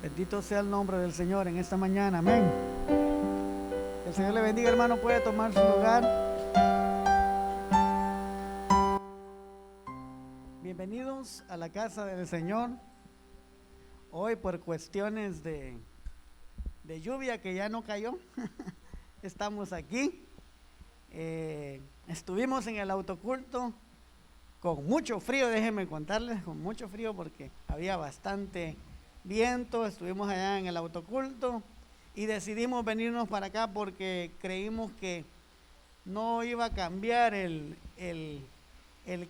Bendito sea el nombre del Señor en esta mañana, amén. Que el Señor le bendiga, hermano, puede tomar su lugar. Bienvenidos a la casa del Señor. Hoy por cuestiones de lluvia que ya no cayó, estamos aquí. Estuvimos en el autoculto con mucho frío, déjenme contarles, con mucho frío porque había bastante viento. Estuvimos allá en el autoculto y decidimos venirnos para acá porque creímos que no iba a cambiar el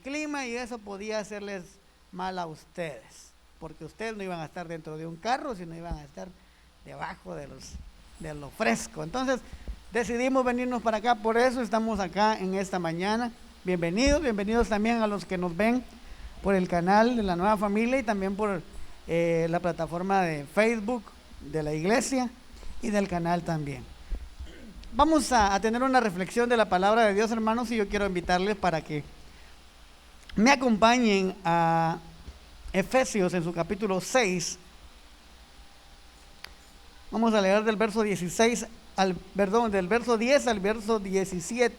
clima y eso podía hacerles mal a ustedes, porque ustedes no iban a estar dentro de un carro, sino iban a estar debajo de lo fresco. Entonces decidimos venirnos para acá, por eso estamos acá en esta mañana. Bienvenidos también a los que nos ven por el canal de la Nueva Familia y también por la plataforma de Facebook de la iglesia y del canal también. Vamos a tener una reflexión de la palabra de Dios, hermanos, y yo quiero invitarles para que me acompañen a Efesios en su capítulo 6. Vamos a leer del verso 16 del verso 10 al verso 17.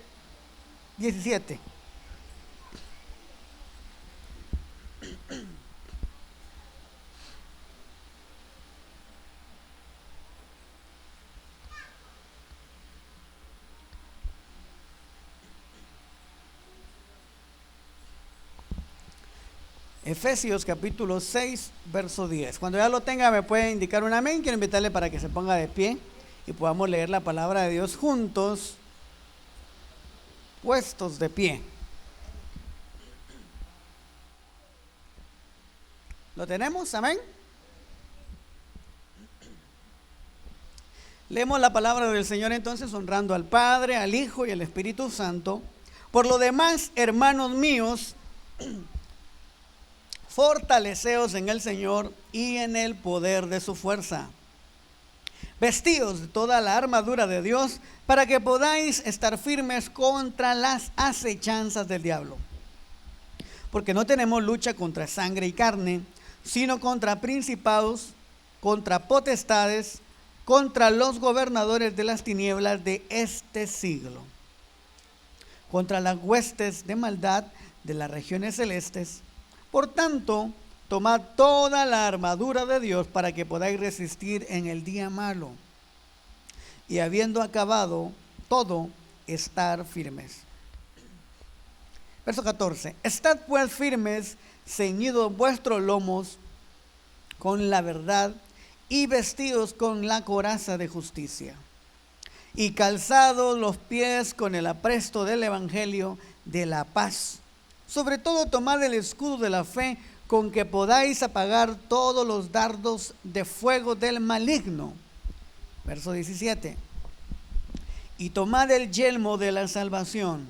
Efesios capítulo 6, verso 10. Cuando ya lo tenga me puede indicar un amén. Quiero invitarle para que se ponga de pie y podamos leer la palabra de Dios juntos, puestos de pie. ¿Lo tenemos? Amén. Leemos la palabra del Señor entonces, honrando al Padre, al Hijo y al Espíritu Santo. Por lo demás, hermanos míos, fortaleceos en el Señor y en el poder de su fuerza. Vestíos de toda la armadura de Dios para que podáis estar firmes contra las acechanzas del diablo. Porque no tenemos lucha contra sangre y carne, sino contra principados, contra potestades, contra los gobernadores de las tinieblas de este siglo, contra las huestes de maldad de las regiones celestes. Por tanto, tomad toda la armadura de Dios para que podáis resistir en el día malo, y habiendo acabado todo, estar firmes. Verso 14. Estad pues firmes, ceñidos vuestros lomos con la verdad, y vestidos con la coraza de justicia, y calzados los pies con el apresto del evangelio de la paz. Sobre todo tomad el escudo de la fe, con que podáis apagar todos los dardos de fuego del maligno. Verso 17. Y tomad el yelmo de la salvación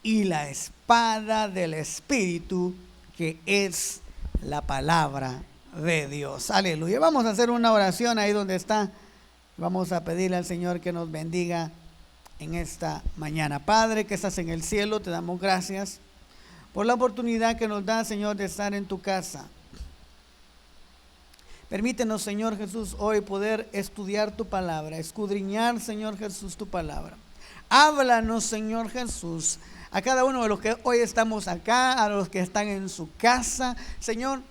y la espada del Espíritu, que es la palabra de Dios. Aleluya. Vamos a hacer una oración ahí donde está. Vamos a pedirle al Señor que nos bendiga en esta mañana. Padre que estás en el cielo, te damos gracias por la oportunidad que nos da, Señor, de estar en tu casa. Permítenos, Señor Jesús, hoy poder estudiar tu palabra, escudriñar, Señor Jesús, tu palabra. Háblanos, Señor Jesús, a cada uno de los que hoy estamos acá, a los que están en su casa. Señor,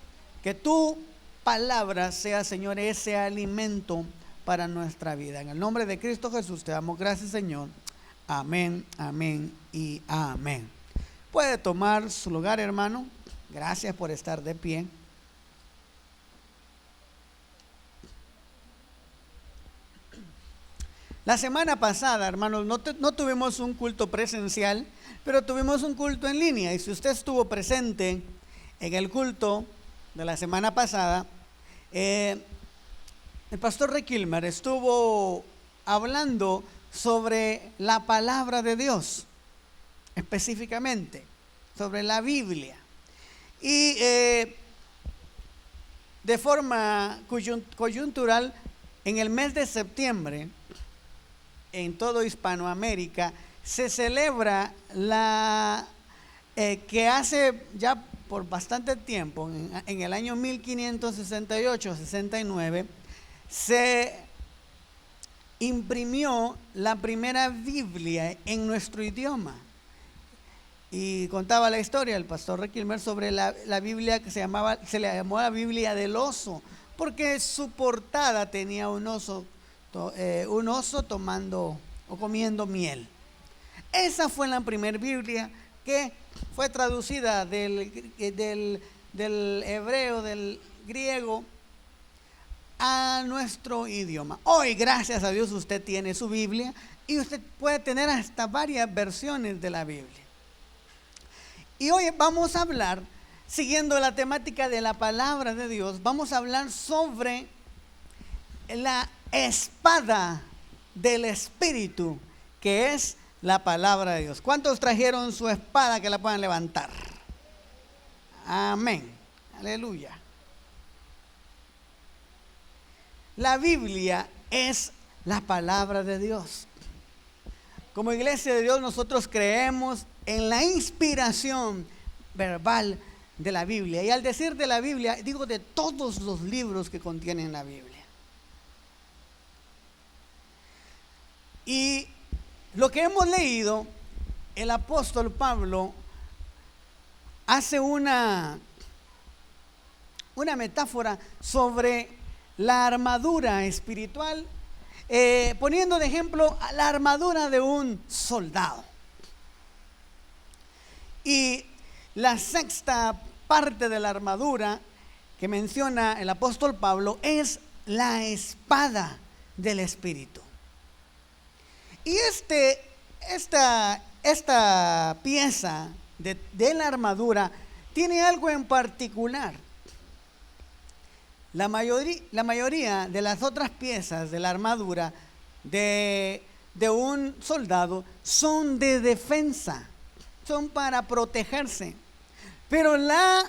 que tu palabra sea, Señor, ese alimento para nuestra vida. En el nombre de Cristo Jesús te damos gracias, Señor. Amén, amén y amén. Puede tomar su lugar, hermano. Gracias por estar de pie. La semana pasada, hermanos, no tuvimos un culto presencial, pero tuvimos un culto en línea. Y si usted estuvo presente en el culto de la semana pasada, el pastor Requilmer estuvo hablando sobre la palabra de Dios, específicamente sobre la Biblia, y de forma coyuntural, en el mes de septiembre en todo Hispanoamérica se celebra que hace ya por bastante tiempo, en el año 1568-69, se imprimió la primera Biblia en nuestro idioma. Y contaba la historia el pastor Requilmer sobre la Biblia que se le llamó la Biblia del oso, porque su portada tenía un oso tomando o comiendo miel. Esa fue la primera Biblia que fue traducida del hebreo, del griego, a nuestro idioma. Hoy, gracias a Dios, usted tiene su Biblia y usted puede tener hasta varias versiones de la Biblia. Y hoy vamos a hablar, siguiendo la temática de la palabra de Dios, vamos a hablar sobre la espada del Espíritu, que es la palabra de Dios. ¿Cuántos trajeron su espada que la puedan levantar? Amén. Aleluya. La Biblia es la palabra de Dios. Como iglesia de Dios, nosotros creemos en la inspiración verbal de la Biblia. Y al decir de la Biblia, digo de todos los libros que contienen la Biblia. Y lo que hemos leído, el apóstol Pablo hace una metáfora sobre la armadura espiritual, poniendo de ejemplo a la armadura de un soldado. Y la sexta parte de la armadura que menciona el apóstol Pablo es la espada del Espíritu. Y esta pieza de la armadura tiene algo en particular. La mayoría de las otras piezas de la armadura de un soldado son de defensa, son para protegerse. Pero la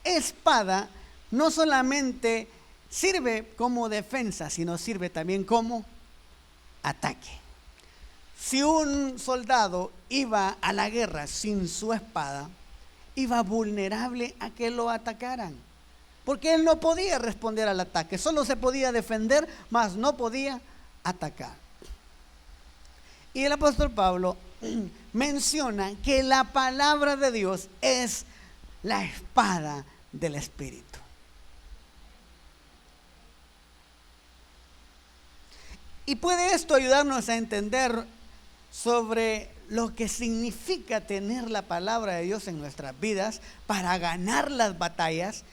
espada no solamente sirve como defensa, sino sirve también como ataque. Si un soldado iba a la guerra sin su espada, iba vulnerable a que lo atacaran, porque él no podía responder al ataque, solo se podía defender, mas no podía atacar. Y el apóstol Pablo menciona que la palabra de Dios es la espada del Espíritu. Y puede esto ayudarnos a entender sobre lo que significa tener la palabra de Dios en nuestras vidas para ganar las batallas.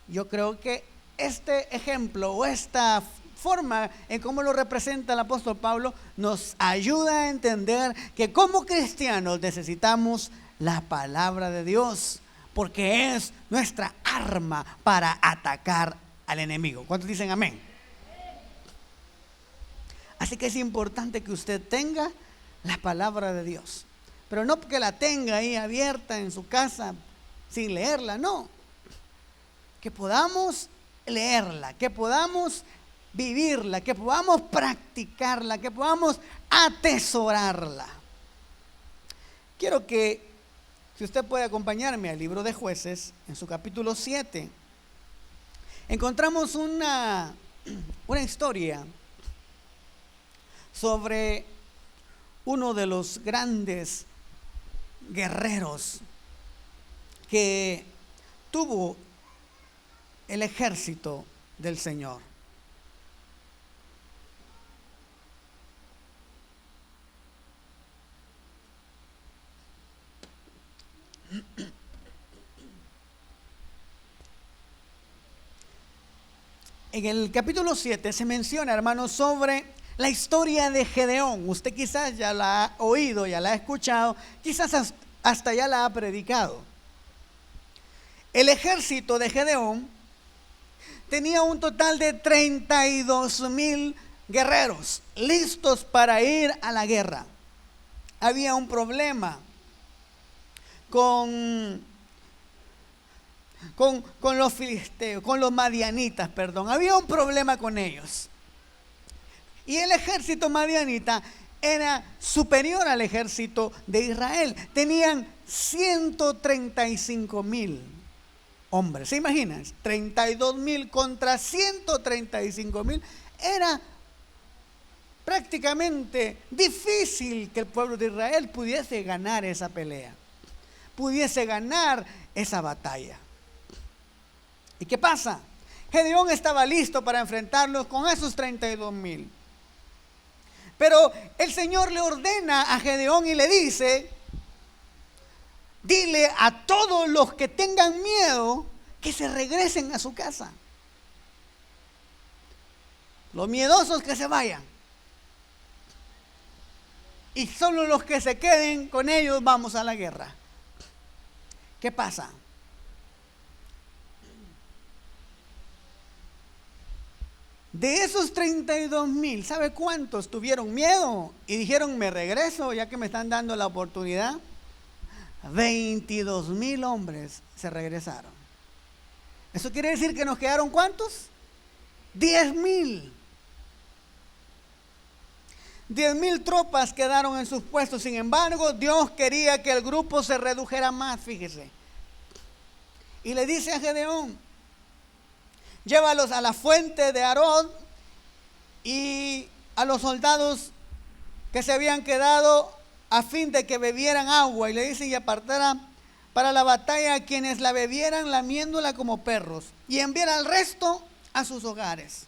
Yo creo que este ejemplo o esta forma en cómo lo representa el apóstol Pablo nos ayuda a entender que como cristianos necesitamos la palabra de Dios, porque es nuestra arma para atacar al enemigo. ¿Cuántos dicen amén? Así que es importante que usted tenga la palabra de Dios, pero no que la tenga ahí abierta en su casa sin leerla, no. Que podamos leerla, que podamos vivirla, que podamos practicarla, que podamos atesorarla. Quiero que, si usted puede acompañarme al libro de Jueces, en su capítulo 7, encontramos una historia sobre uno de los grandes guerreros que tuvo el ejército del Señor. En el capítulo 7 se menciona, hermanos, sobre la historia de Gedeón. Usted quizás ya la ha oído, ya la ha escuchado, quizás hasta ya la ha predicado. El ejército de Gedeón tenía un total de 32,000 guerreros listos para ir a la guerra. Había un problema con los filisteos, con los madianitas, había un problema con ellos. Y el ejército madianita era superior al ejército de Israel. Tenían 135,000 hombres. ¿Se imaginan? 32,000 contra 135,000. Era prácticamente difícil que el pueblo de Israel pudiese ganar esa pelea, pudiese ganar esa batalla. ¿Y qué pasa? Gedeón estaba listo para enfrentarlos con esos 32,000. Pero el Señor le ordena a Gedeón y le dice: dile a todos los que tengan miedo que se regresen a su casa. Los miedosos que se vayan. Y solo los que se queden con ellos vamos a la guerra. ¿Qué pasa? De esos 32,000, ¿sabe cuántos tuvieron miedo y dijeron: me regreso ya que me están dando la oportunidad? 22,000 hombres se regresaron. ¿Eso quiere decir que nos quedaron cuántos? 10,000. 10,000 tropas quedaron en sus puestos. Sin embargo, Dios quería que el grupo se redujera más, fíjese. Y le dice a Gedeón: llévalos a la fuente de Arod, y a los soldados que se habían quedado a fin de que bebieran agua. Y le dice: y apartara para la batalla a quienes la bebieran lamiéndola como perros, y enviara al resto a sus hogares.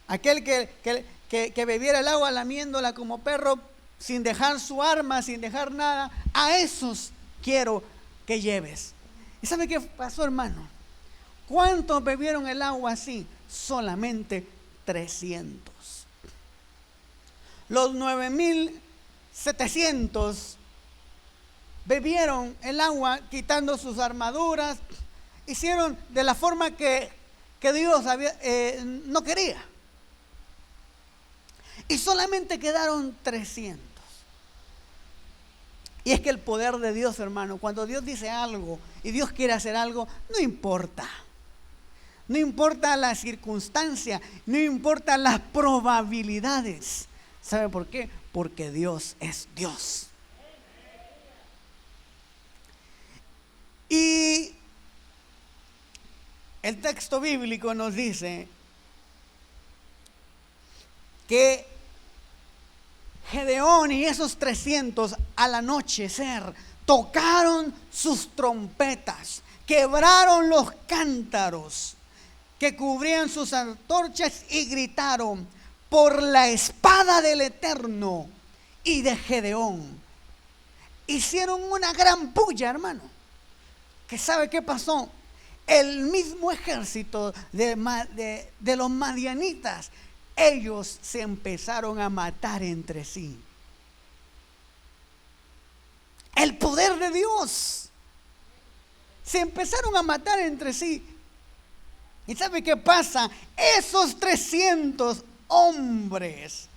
Aquel que bebiera el agua lamiéndola como perro, sin dejar su arma, sin dejar nada, a esos quiero que lleves. ¿Y sabe qué pasó, hermano? ¿Cuántos bebieron el agua así? Solamente 300. Los 9,700 bebieron el agua quitando sus armaduras. Hicieron de la forma que Dios no quería. Y solamente quedaron 300. Y es que el poder de Dios, hermano, cuando Dios dice algo y Dios quiere hacer algo, no importa. No importa la circunstancia, no importa las probabilidades. ¿Sabe por qué? Porque Dios es Dios. Y el texto bíblico nos dice que Gedeón y esos 300 al anochecer tocaron sus trompetas, quebraron los cántaros que cubrían sus antorchas y gritaron: por la espada del Eterno y de Gedeón. Hicieron una gran bulla, hermano. ¿Que sabe qué pasó? El mismo ejército de los madianitas, ellos se empezaron a matar entre sí. El poder de Dios. Se empezaron a matar entre sí. ¿Y sabe qué pasa? Esos 300 hombres,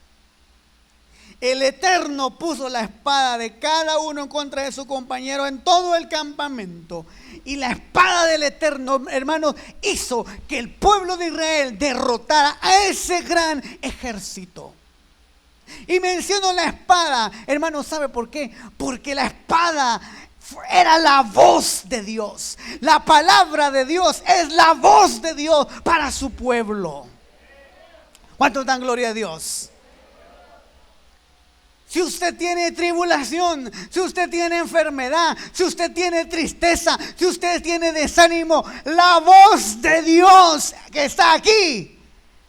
el Eterno puso la espada de cada uno en contra de su compañero en todo el campamento. Y la espada del Eterno, hermanos, hizo que el pueblo de Israel derrotara a ese gran ejército. Y menciono la espada, hermanos, ¿sabe por qué? Porque la espada era la voz de Dios. La palabra de Dios es la voz de Dios para su pueblo. ¿Cuántos dan gloria a Dios? Si usted tiene tribulación, si usted tiene enfermedad, si usted tiene tristeza, si usted tiene desánimo, la voz de Dios que está aquí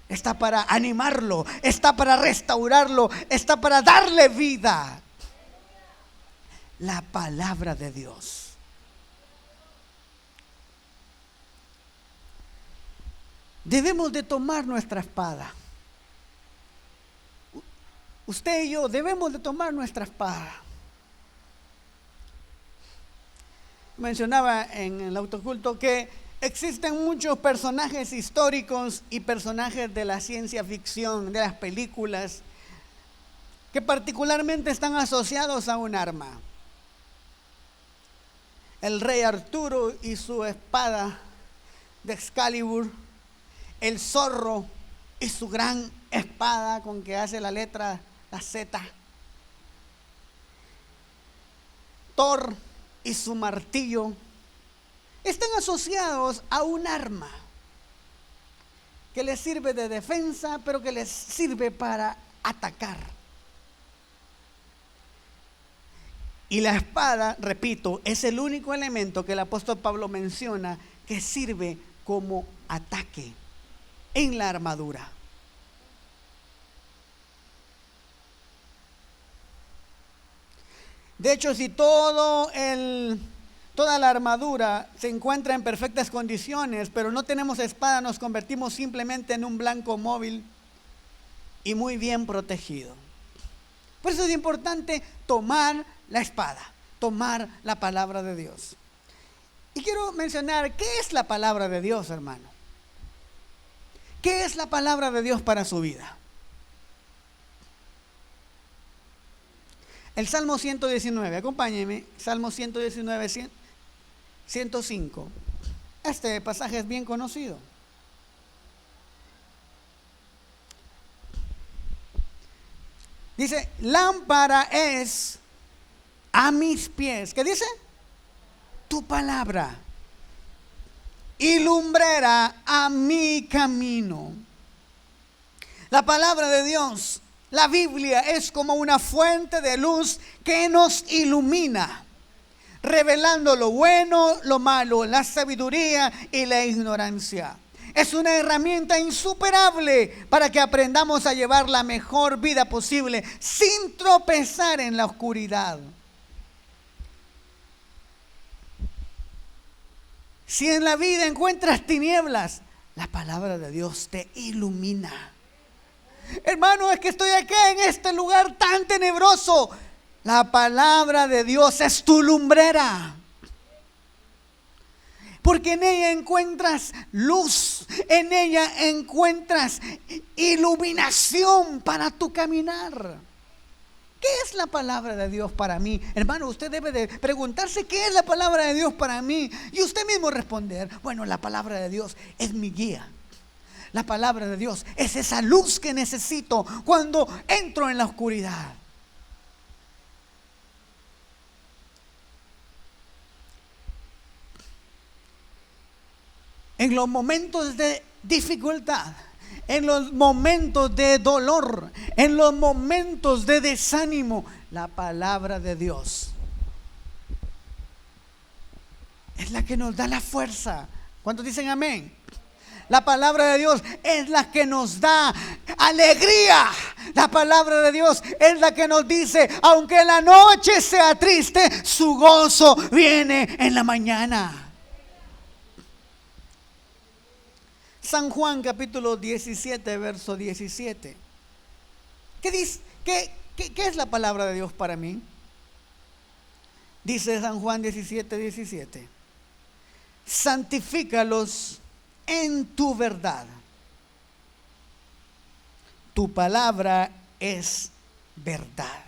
está para animarlo, está para restaurarlo, está para darle vida. La palabra de Dios. Debemos de tomar nuestra espada. Usted y yo debemos de tomar nuestra espada. Mencionaba en el autoculto que existen muchos personajes históricos y personajes de la ciencia ficción, de las películas, que particularmente están asociados a un arma. El rey Arturo y su espada de Excalibur, el zorro y su gran espada con que hace la letra, la Z, Thor y su martillo, están asociados a un arma que les sirve de defensa, pero que les sirve para atacar. Y la espada, repito, es el único elemento que el apóstol Pablo menciona que sirve como ataque en la armadura. De hecho, si toda la armadura se encuentra en perfectas condiciones, pero no tenemos espada, nos convertimos simplemente en un blanco móvil y muy bien protegido. Por eso es importante tomar la espada, tomar la palabra de Dios. Y quiero mencionar, ¿qué es la palabra de Dios, hermano? ¿Qué es la palabra de Dios para su vida? El Salmo 119, acompáñenme, Salmo 119, 105. Este pasaje es bien conocido. Dice, lámpara es a mis pies. ¿Qué dice? Tu palabra. Y lumbrera a mi camino. La palabra de Dios, la Biblia, es como una fuente de luz que nos ilumina, revelando lo bueno, lo malo, la sabiduría y la ignorancia. Es una herramienta insuperable para que aprendamos a llevar la mejor vida posible sin tropezar en la oscuridad. Si en la vida encuentras tinieblas, la palabra de Dios te ilumina. Hermano, es que estoy acá en este lugar tan tenebroso. La palabra de Dios es tu lumbrera. Porque en ella encuentras luz, en ella encuentras iluminación para tu caminar. ¿Qué es la palabra de Dios para mí? Hermano, usted debe de preguntarse qué es la palabra de Dios para mí. Y usted mismo responder, bueno, la palabra de Dios es mi guía. La palabra de Dios es esa luz que necesito cuando entro en la oscuridad. En los momentos de dificultad, en los momentos de dolor, en los momentos de desánimo, la palabra de Dios es la que nos da la fuerza. ¿Cuántos dicen amén? La palabra de Dios es la que nos da alegría. La palabra de Dios es la que nos dice, aunque la noche sea triste, su gozo viene en la mañana. San Juan capítulo 17, verso 17. ¿Qué dice? ¿Qué es la palabra de Dios para mí? Dice San Juan 17, 17. Santifícalos en tu verdad. Tu palabra es verdad.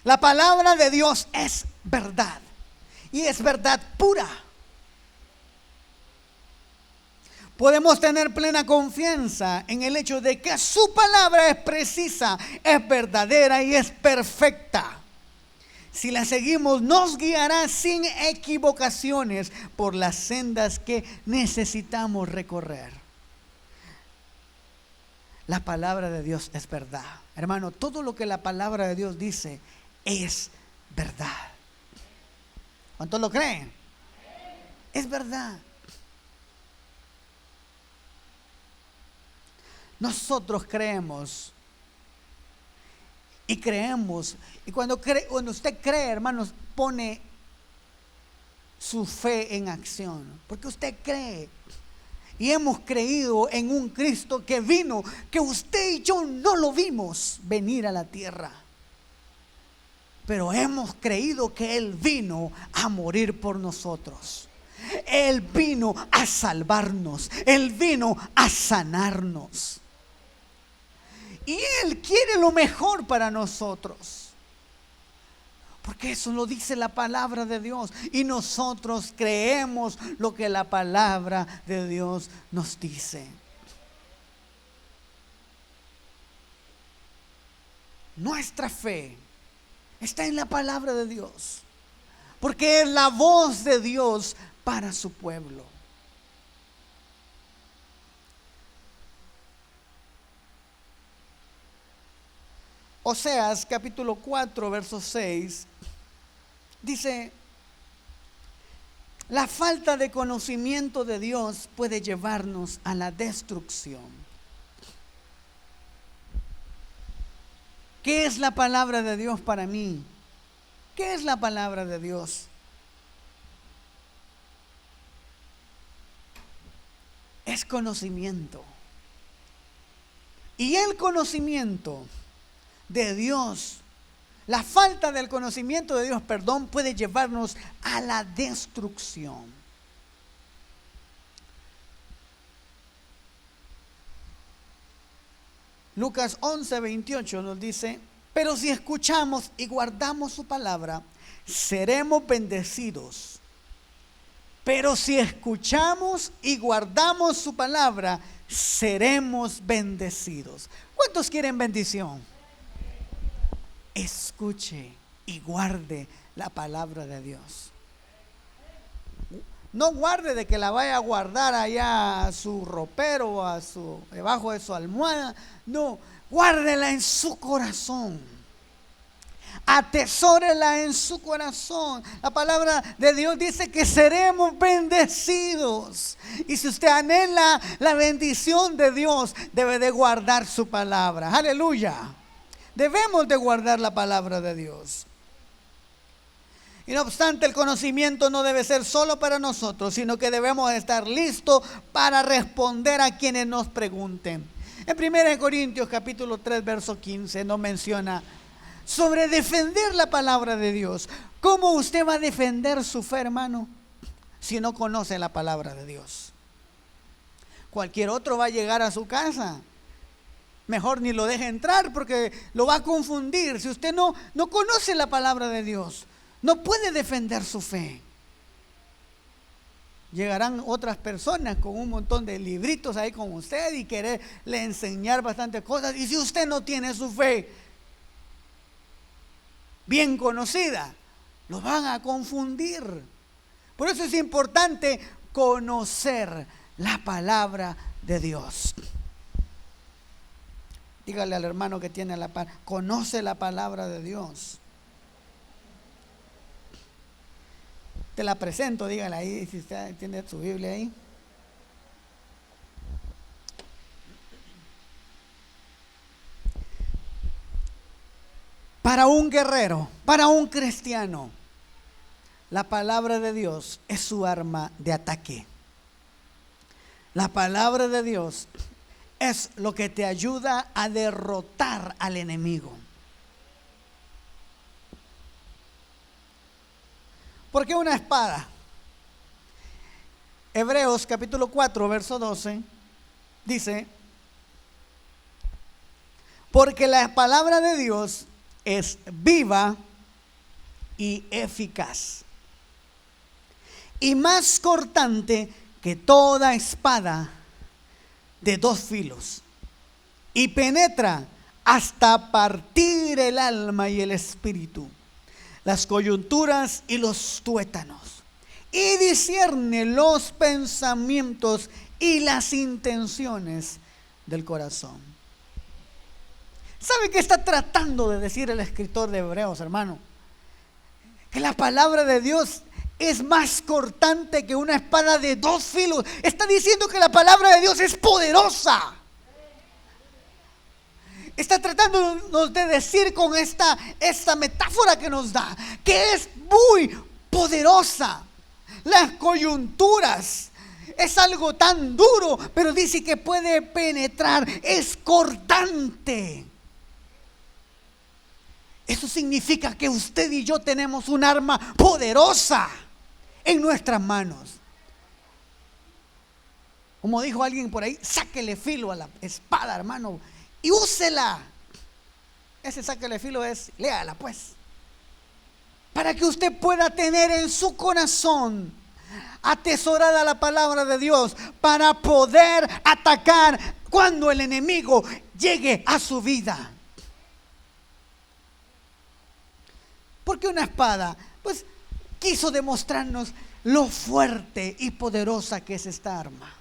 La palabra de Dios es verdad. Y es verdad pura. Podemos tener plena confianza en el hecho de que su palabra es precisa, es verdadera y es perfecta. Si la seguimos, nos guiará sin equivocaciones por las sendas que necesitamos recorrer. La palabra de Dios es verdad. Hermano, todo lo que la palabra de Dios dice es verdad. ¿Cuántos lo creen? Es verdad. Nosotros creemos y creemos, y cuando usted cree, hermanos, pone su fe en acción, porque usted cree. Y hemos creído en un Cristo que vino, que usted y yo no lo vimos venir a la tierra, pero hemos creído que Él vino a morir por nosotros. Él vino a salvarnos, Él vino a sanarnos. Y Él quiere lo mejor para nosotros. Porque eso lo dice la palabra de Dios. Y nosotros creemos lo que la palabra de Dios nos dice. Nuestra fe está en la palabra de Dios. Porque es la voz de Dios para su pueblo. Oseas capítulo 4, verso 6, dice: la falta de conocimiento de Dios puede llevarnos a la destrucción. ¿Qué es la palabra de Dios para mí? ¿Qué es la palabra de Dios? Es conocimiento. Y el conocimiento de Dios, la falta del conocimiento de Dios, perdón, puede llevarnos a la destrucción. Lucas 11:28 nos dice: pero si escuchamos y guardamos su palabra, seremos bendecidos. Pero si escuchamos y guardamos su palabra, seremos bendecidos. ¿Cuántos quieren bendición? Escuche y guarde la palabra de Dios. No guarde de que la vaya a guardar allá a su ropero o debajo de su almohada. No, guárdela en su corazón. Atesórela en su corazón. La palabra de Dios dice que seremos bendecidos. Y si usted anhela la bendición de Dios, debe de guardar su palabra. Aleluya. Debemos de guardar la palabra de Dios. Y no obstante, el conocimiento no debe ser solo para nosotros, sino que debemos estar listos para responder a quienes nos pregunten. En 1 Corintios capítulo 3, verso 15 nos menciona sobre defender la palabra de Dios. ¿Cómo usted va a defender su fe, hermano, si no conoce la palabra de Dios? Cualquier otro va a llegar a su casa, mejor ni lo deje entrar porque lo va a confundir. Si usted no conoce la palabra de Dios, no puede defender su fe. Llegarán otras personas con un montón de libritos ahí con usted y quererle enseñar bastantes cosas. Y si usted no tiene su fe bien conocida, lo van a confundir. Por eso es importante conocer la palabra de Dios. Dígale al hermano que tiene la palabra: conoce la palabra de Dios. Te la presento, dígale ahí, si usted tiene su Biblia ahí. Para un guerrero, para un cristiano, la palabra de Dios es su arma de ataque. La palabra de Dios es lo que te ayuda a derrotar al enemigo. ¿Por qué una espada? Hebreos capítulo 4, verso 12 dice: porque la palabra de Dios es viva y eficaz, y más cortante que toda espada de dos filos, y penetra hasta partir el alma y el espíritu, las coyunturas y los tuétanos, y discierne los pensamientos y las intenciones del corazón. ¿Sabe qué está tratando de decir el escritor de Hebreos, hermano? Que la palabra de Dios es más cortante que una espada de dos filos. Está diciendo que la palabra de Dios es poderosa. Está tratando de decir con esta metáfora que nos da, que es muy poderosa. Las coyunturas es algo tan duro, pero dice que puede penetrar, es cortante. Eso significa que usted y yo tenemos un arma poderosa en nuestras manos. Como dijo alguien por ahí, sáquele filo a la espada, hermano, y úsela. Ese sáquele filo es, léala pues, para que usted pueda tener en su corazón atesorada la palabra de Dios, para poder atacar cuando el enemigo llegue a su vida. Porque una espada, pues, quiso demostrarnos lo fuerte y poderosa que es esta arma.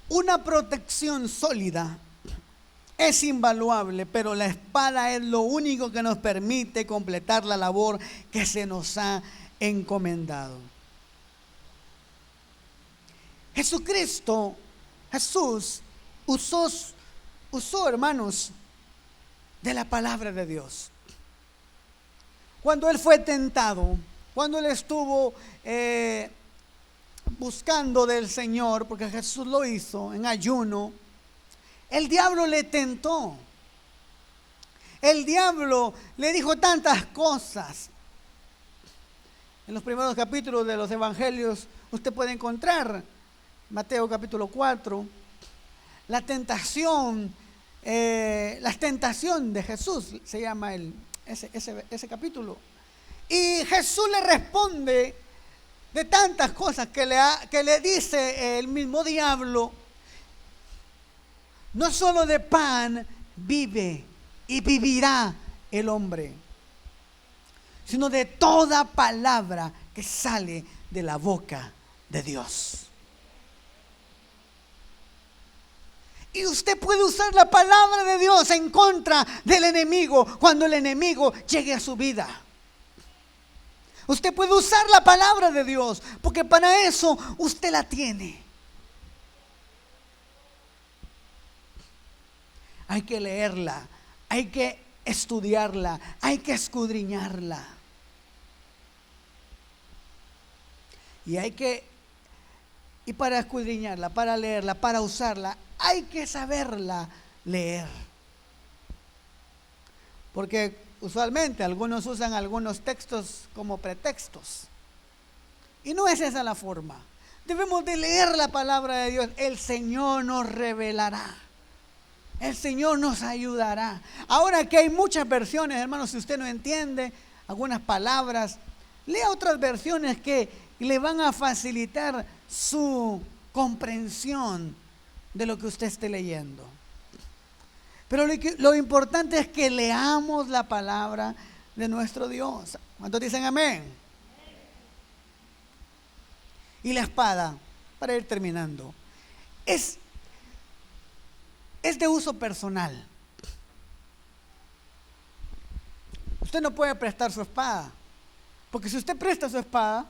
Una protección sólida es invaluable, pero la espada es lo único que nos permite completar la labor que se nos ha encomendado. Jesús usó, hermanos, de la palabra de Dios. Cuando Él fue tentado, cuando Él estuvo buscando del Señor, porque Jesús lo hizo en ayuno, el diablo le tentó. El diablo le dijo tantas cosas. En los primeros capítulos de los evangelios usted puede encontrar Mateo capítulo 4, la tentación de Jesús, se llama ese capítulo. Y Jesús le responde de tantas cosas que le dice el mismo diablo. No solo de pan vive y vivirá el hombre, sino de toda palabra que sale de la boca de Dios. Y usted puede usar la palabra de Dios en contra del enemigo cuando el enemigo llegue a su vida. Usted puede usar la palabra de Dios porque para eso usted la tiene. Hay que leerla, hay que estudiarla, hay que escudriñarla. Y para escudriñarla, para leerla, para usarla, hay que saberla leer. Porque usualmente algunos usan algunos textos como pretextos. Y no es esa la forma. Debemos de leer la palabra de Dios. El Señor nos revelará. El Señor nos ayudará. Ahora que hay muchas versiones, hermanos, si usted no entiende algunas palabras, lea otras versiones que le van a facilitar su comprensión de lo que usted esté leyendo. Pero lo importante es que leamos la palabra de nuestro Dios. ¿Cuántos dicen amén? Y la espada, para ir terminando, es de uso personal. Usted no puede prestar su espada, porque si usted presta su espada,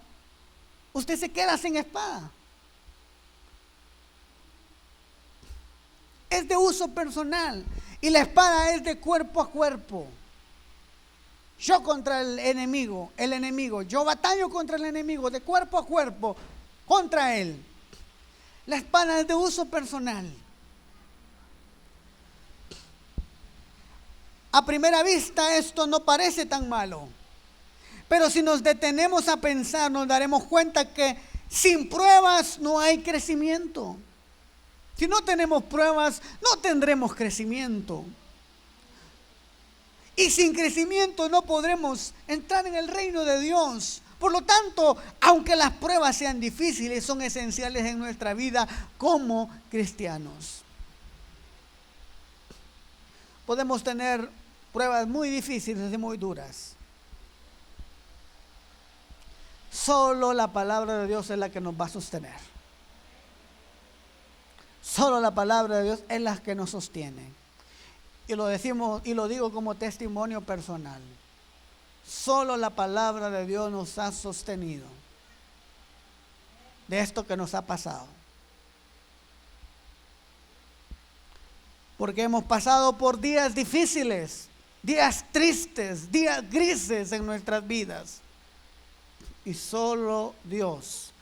usted se queda sin espada. Es de uso personal y la espada es de cuerpo a cuerpo. Yo contra el enemigo, yo batallo contra el enemigo de cuerpo a cuerpo contra él. La espada es de uso personal. A primera vista esto no parece tan malo, pero si nos detenemos a pensar nos daremos cuenta que sin pruebas no hay crecimiento. Si no tenemos pruebas, no tendremos crecimiento. Y sin crecimiento no podremos entrar en el reino de Dios. Por lo tanto, aunque las pruebas sean difíciles, son esenciales en nuestra vida como cristianos. Podemos tener pruebas muy difíciles y muy duras. Solo la palabra de Dios es la que nos va a sostener. Solo la palabra de Dios es la que nos sostiene. Y lo decimos y lo digo como testimonio personal. Solo la palabra de Dios nos ha sostenido de esto que nos ha pasado. Porque hemos pasado por días difíciles, días tristes, días grises en nuestras vidas. Y solo Dios,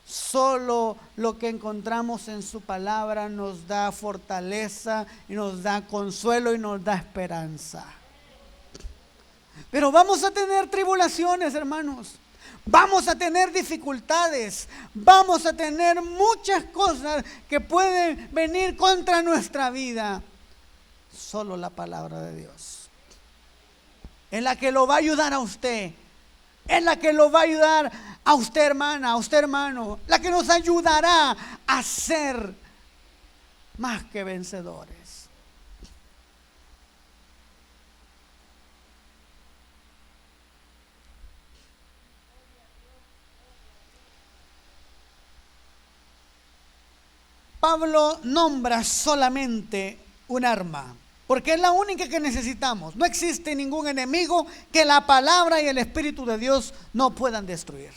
solo lo que encontramos en su palabra nos da fortaleza y nos da consuelo y nos da esperanza. Pero vamos a tener tribulaciones, hermanos. Vamos a tener dificultades. Vamos a tener muchas cosas que pueden venir contra nuestra vida. Solo la palabra de Dios es la que lo va a ayudar a usted. Es la que lo va a ayudar a usted, hermana, a usted, hermano. La que nos ayudará a ser más que vencedores. Pablo nombra solamente un arma, porque es la única que necesitamos. No existe ningún enemigo que la palabra y el Espíritu de Dios no puedan destruir.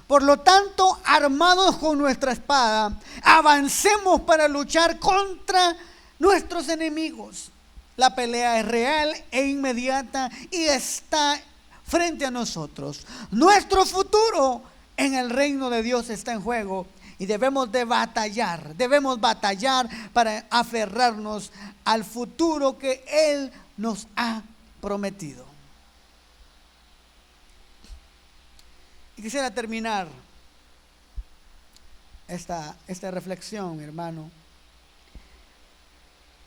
Por lo tanto, armados con nuestra espada, avancemos para luchar contra nuestros enemigos. La pelea es real e inmediata y está frente a nosotros. Nuestro futuro en el reino de Dios está en juego y debemos batallar para aferrarnos al futuro que Él nos ha prometido. Y quisiera terminar esta reflexión, hermano,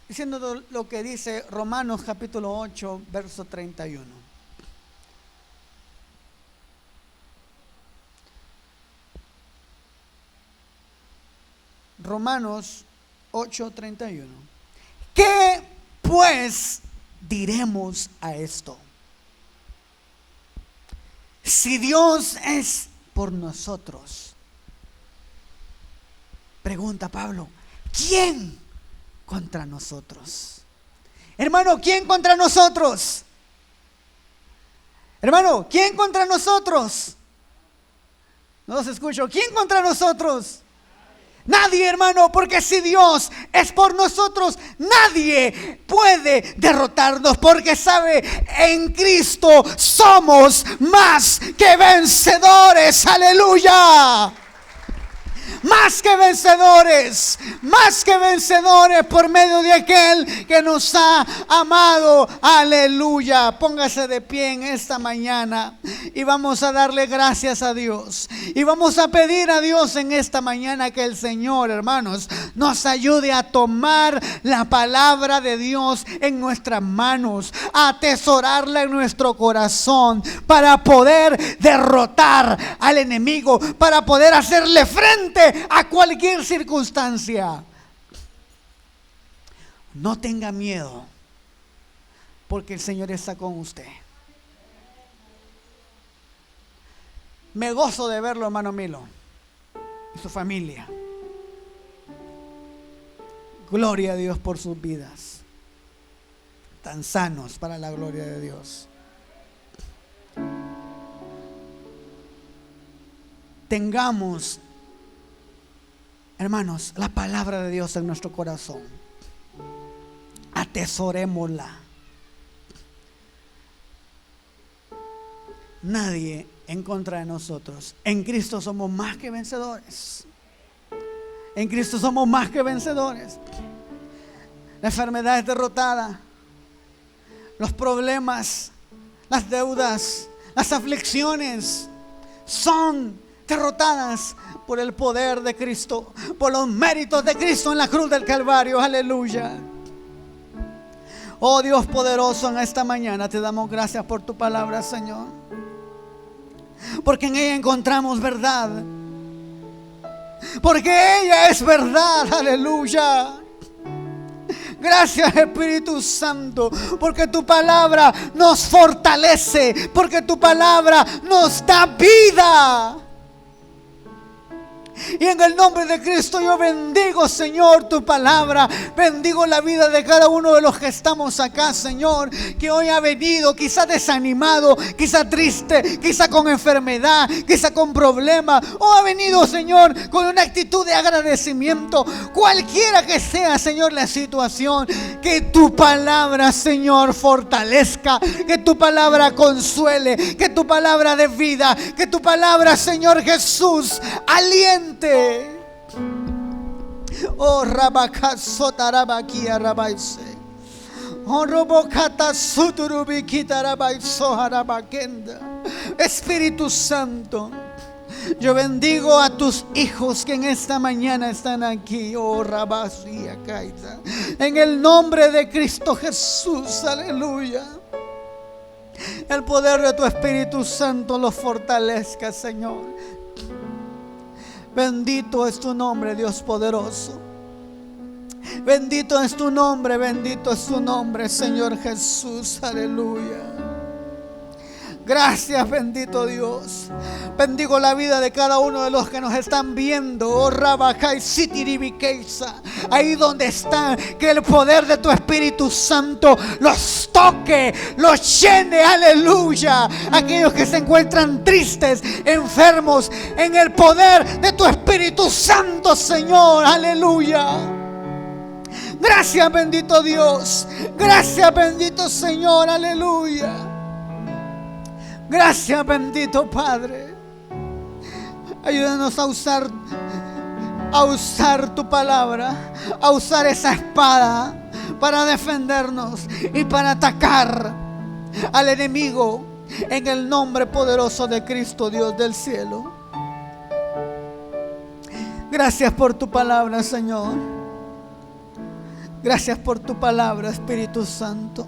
diciendo lo que dice Romanos capítulo 8, verso 31. Romanos 8, 31. ¿Qué pues diremos a esto? Si Dios es por nosotros, pregunta Pablo, ¿quién contra nosotros? Hermano, ¿quién contra nosotros? Hermano, ¿quién contra nosotros? No los escucho. ¿Quién contra nosotros? Nadie, hermano, porque si Dios es por nosotros, nadie puede derrotarnos, porque sabe, en Cristo somos más que vencedores. Aleluya. Más que vencedores por medio de aquel que nos ha amado. Aleluya. Póngase de pie en esta mañana y vamos a darle gracias a Dios. Y vamos a pedir a Dios en esta mañana que el Señor, hermanos, nos ayude a tomar la palabra de Dios en nuestras manos, a atesorarla en nuestro corazón para poder derrotar al enemigo, para poder hacerle frente a cualquier circunstancia. No tenga miedo, porque el Señor está con usted. Me gozo de verlo, hermano Milo, y su familia. Gloria a Dios por sus vidas, tan sanos para la gloria de Dios. Tengamos, hermanos, la palabra de Dios en nuestro corazón. Atesorémosla. Nadie en contra de nosotros. En Cristo somos más que vencedores. En Cristo somos más que vencedores. La enfermedad es derrotada. Los problemas, las deudas, las aflicciones son derrotadas por el poder de Cristo, por los méritos de Cristo en la cruz del Calvario. Aleluya. Oh Dios poderoso, en esta mañana te damos gracias por tu palabra, Señor, porque en ella encontramos verdad, porque ella es verdad. Aleluya. Gracias, Espíritu Santo, porque tu palabra nos fortalece, porque tu palabra nos da vida. Y en el nombre de Cristo yo bendigo, Señor, tu palabra. Bendigo la vida de cada uno de los que estamos acá, Señor, que hoy ha venido quizá desanimado, quizá triste, quizá con enfermedad, quizá con problemas, o ha venido, Señor, con una actitud de agradecimiento. Cualquiera que sea, Señor, la situación, que tu palabra, Señor, fortalezca, que tu palabra consuele, que tu palabra dé vida, que tu palabra, Señor Jesús, aliente. Oh, Rabakasota Rabakia Rabaise. Oh, Robokata Suturubikita Rabaiso Harabakenda. Espíritu Santo, yo bendigo a tus hijos que en esta mañana están aquí. Oh, Rabasia Kaita. En el nombre de Cristo Jesús, aleluya. El poder de tu Espíritu Santo los fortalezca, Señor. Bendito es tu nombre, Dios poderoso. Bendito es tu nombre, Señor Jesús. Aleluya. Gracias, bendito Dios. Bendigo la vida de cada uno de los que nos están viendo. Oh, Rabajai Sitiribikeisa. Ahí donde están, que el poder de tu Espíritu Santo los toque, los llene. Aleluya. Aquellos que se encuentran tristes, enfermos, en el poder de tu Espíritu Santo, Señor. Aleluya. Gracias, bendito Dios. Gracias, bendito Señor. Aleluya. Gracias, bendito Padre. Ayúdanos a usar tu palabra, a usar esa espada para defendernos y para atacar al enemigo en el nombre poderoso de Cristo, Dios del cielo. Gracias por tu palabra, Señor. Gracias por tu palabra, Espíritu Santo.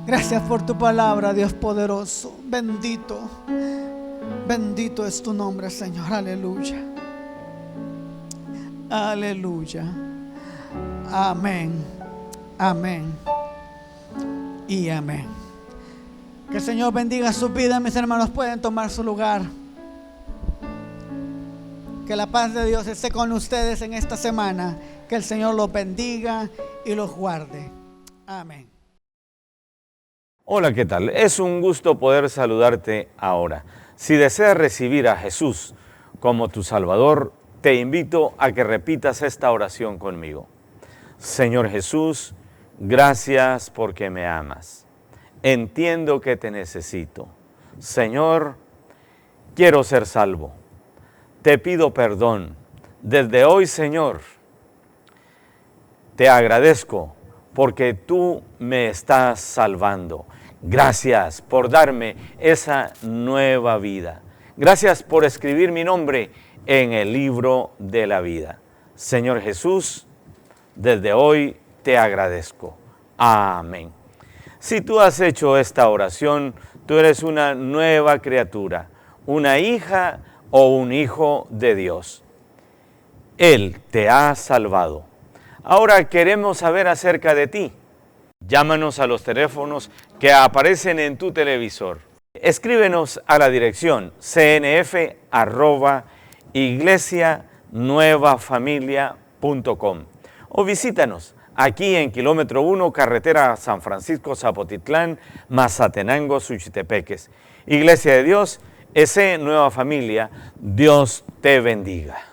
Gracias por tu palabra, Dios poderoso. Bendito es tu nombre, Señor. Aleluya. Aleluya. Amén. Amén. Y amén. Que el Señor bendiga su vida. Mis hermanos pueden tomar su lugar. Que la paz de Dios esté con ustedes en esta semana. Que el Señor los bendiga y los guarde. Amén. Hola, ¿qué tal? Es un gusto poder saludarte ahora. Si deseas recibir a Jesús como tu Salvador, te invito a que repitas esta oración conmigo. Señor Jesús, gracias porque me amas. Entiendo que te necesito. Señor, quiero ser salvo. Te pido perdón. Desde hoy, Señor, te agradezco porque tú me estás salvando. Gracias por darme esa nueva vida. Gracias por escribir mi nombre en el libro de la vida. Señor Jesús, desde hoy te agradezco. Amén. Si tú has hecho esta oración, tú eres una nueva criatura, una hija o un hijo de Dios. Él te ha salvado. Ahora queremos saber acerca de ti. Llámanos a los teléfonos que aparecen en tu televisor. Escríbenos a la dirección cnf@iglesianuevafamilia.com o visítanos aquí en kilómetro 1, carretera San Francisco Zapotitlán, Mazatenango, Suchitepeques. Iglesia de Dios, S. Nueva Familia, Dios te bendiga.